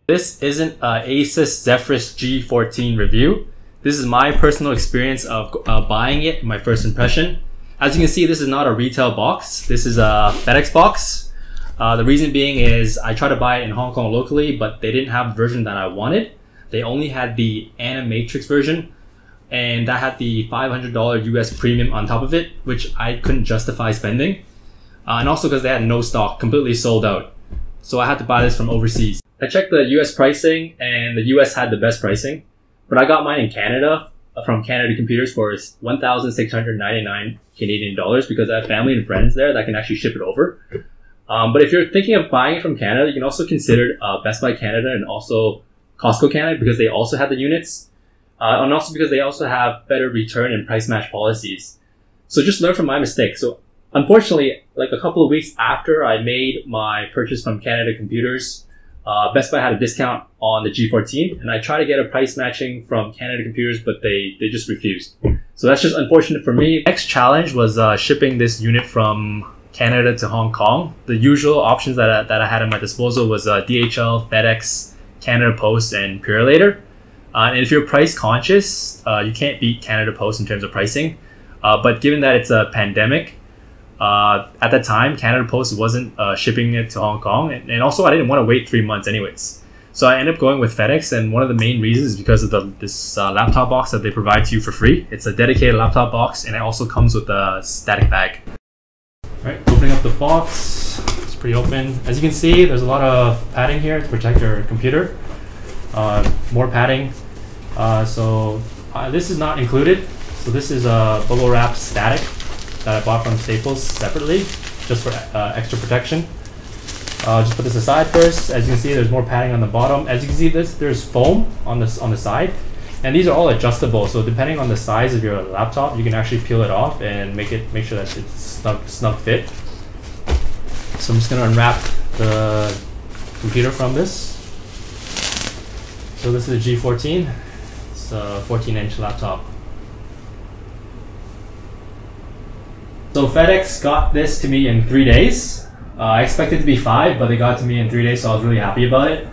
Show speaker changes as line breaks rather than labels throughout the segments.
This isn't an Asus Zephyrus G14 review. This is my personal experience of buying it, my first impression. As you can see, this is not a retail box. This is a FedEx box. The reason being is I tried to buy it in Hong Kong locally, but they didn't have the version that I wanted. They only had the Animatrix version, and that had the $500 US premium on top of it, which I couldn't justify spending. And also because they had no stock, completely sold out. So I had to buy this from overseas. I checked the US pricing, and the US had the best pricing, but I got mine in Canada from Canada Computers for 1,699 Canadian dollars because I have family and friends there that can actually ship it over. But if you're thinking of buying it from Canada, you can also consider Best Buy Canada and also Costco Canada because they also have the units, and also because they also have better return and price match policies. So just learn from my mistake. So unfortunately, like a couple of weeks after I made my purchase from Canada Computers, Best Buy had a discount on the G14, and I tried to get a price matching from Canada Computers, but they just refused. So that's just unfortunate for me. Next challenge was shipping this unit from Canada to Hong Kong. The usual options that I had at my disposal was DHL, FedEx, Canada Post, and Purolator. And if you're price conscious, you can't beat Canada Post in terms of pricing. But given that it's a pandemic, at that time, Canada Post wasn't shipping it to Hong Kong. And also I didn't want to wait 3 months anyways. So I ended up going with FedEx, and one of the main reasons is because of this laptop box that they provide to you for free. It's a dedicated laptop box, and it also comes with a static bag. Alright, opening up the box, it's pretty open. As you can see, there's a lot of padding here to protect your computer. More padding. This is not included. So this is a bubble wrap static that I bought from Staples separately, just for extra protection. Just put this aside first. As you can see, there's more padding on the bottom. As you can see, there's foam on the side, and these are all adjustable. So depending on the size of your laptop, you can actually peel it off and make sure that it's snug fit. So I'm just gonna unwrap the computer from this. So this is a G14. It's a 14-inch laptop. So FedEx got this to me in 3 days. I expected it to be 5, but they got it to me in 3 days, so I was really happy about it.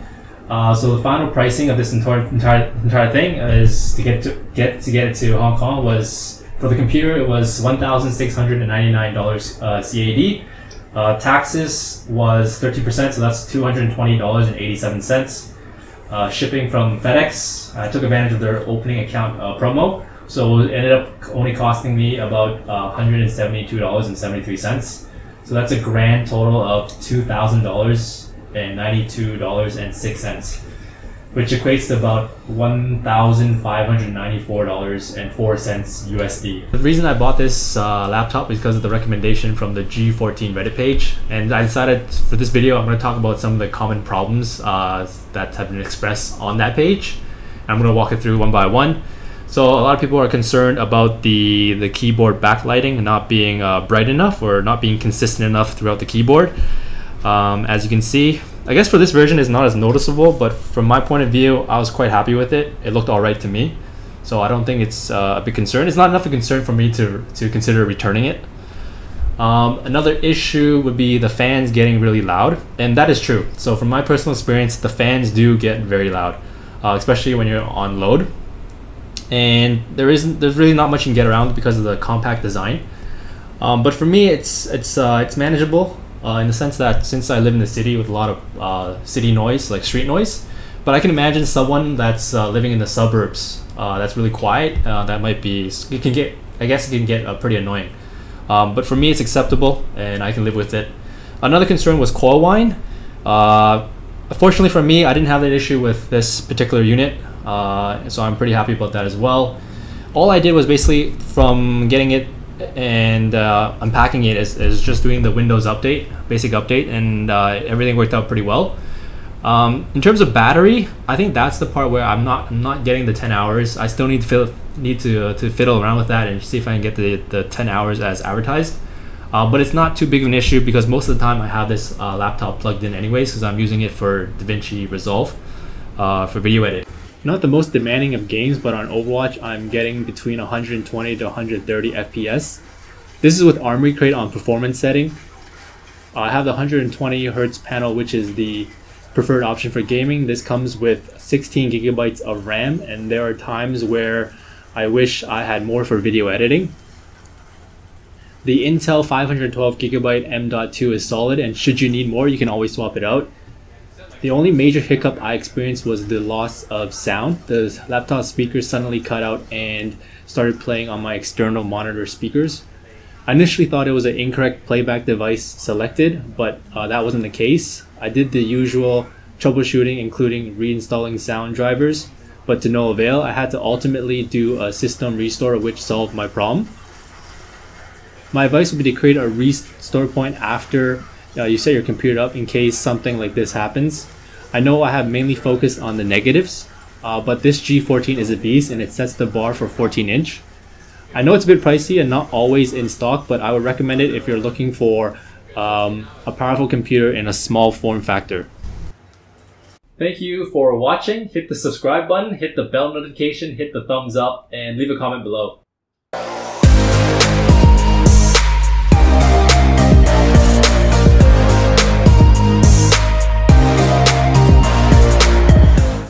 So the final pricing of this entire thing is to get it to Hong Kong was, for the computer, it was $1,699 CAD. Taxes was 30%, so that's $220.87. Shipping from FedEx, I took advantage of their opening account promo. So it ended up only costing me about $172.73. So that's a grand total of $2,092.06, which equates to about $1,594.04 USD. The reason I bought this laptop is because of the recommendation from the G14 Reddit page. And I decided for this video, I'm going to talk about some of the common problems that have been expressed on that page. I'm going to walk it through one by one. So a lot of people are concerned about the keyboard backlighting not being bright enough or not being consistent enough throughout the keyboard. As you can see, I guess for this version it's not as noticeable, but from my point of view, I was quite happy with it. It looked alright to me. So I don't think it's a big concern. It's not enough of a concern for me to consider returning it. Another issue would be the fans getting really loud, and that is true. So from my personal experience, the fans do get very loud, especially when you're on load. And there's really not much you can get around because of the compact design. But for me, it's manageable in the sense that since I live in the city with a lot of city noise, like street noise, but I can imagine someone that's living in the suburbs that's really quiet. That might be, I guess it can get pretty annoying. But for me, it's acceptable and I can live with it. Another concern was coil whine. Fortunately for me, I didn't have that issue with this particular unit. So I'm pretty happy about that as well. All I did was basically from getting it and unpacking it is just doing the Windows update, basic update, and everything worked out pretty well. In terms of battery, I think that's the part where I'm not getting the 10 hours. I still need to fiddle around with that and see if I can get the 10 hours as advertised. But it's not too big of an issue because most of the time I have this laptop plugged in anyways because I'm using it for DaVinci Resolve for video editing. Not the most demanding of games, but on Overwatch, I'm getting between 120 to 130 FPS. This is with Armory Crate on performance setting. I have the 120 Hz panel, which is the preferred option for gaming. This comes with 16 gigabytes of RAM, and there are times where I wish I had more for video editing. The Intel 512GB M.2 is solid, and should you need more, you can always swap it out. The only major hiccup I experienced was the loss of sound. The laptop speakers suddenly cut out and started playing on my external monitor speakers. I initially thought it was an incorrect playback device selected, but that wasn't the case. I did the usual troubleshooting, including reinstalling sound drivers, but to no avail. I had to ultimately do a system restore, which solved my problem. My advice would be to create a restore point after you set your computer up in case something like this happens. I know I have mainly focused on the negatives, but this G14 is a beast and it sets the bar for 14-inch. I know it's a bit pricey and not always in stock, but I would recommend it if you're looking for a powerful computer in a small form factor. Thank you for watching. Hit the subscribe button, hit the bell notification, hit the thumbs up, and leave a comment below.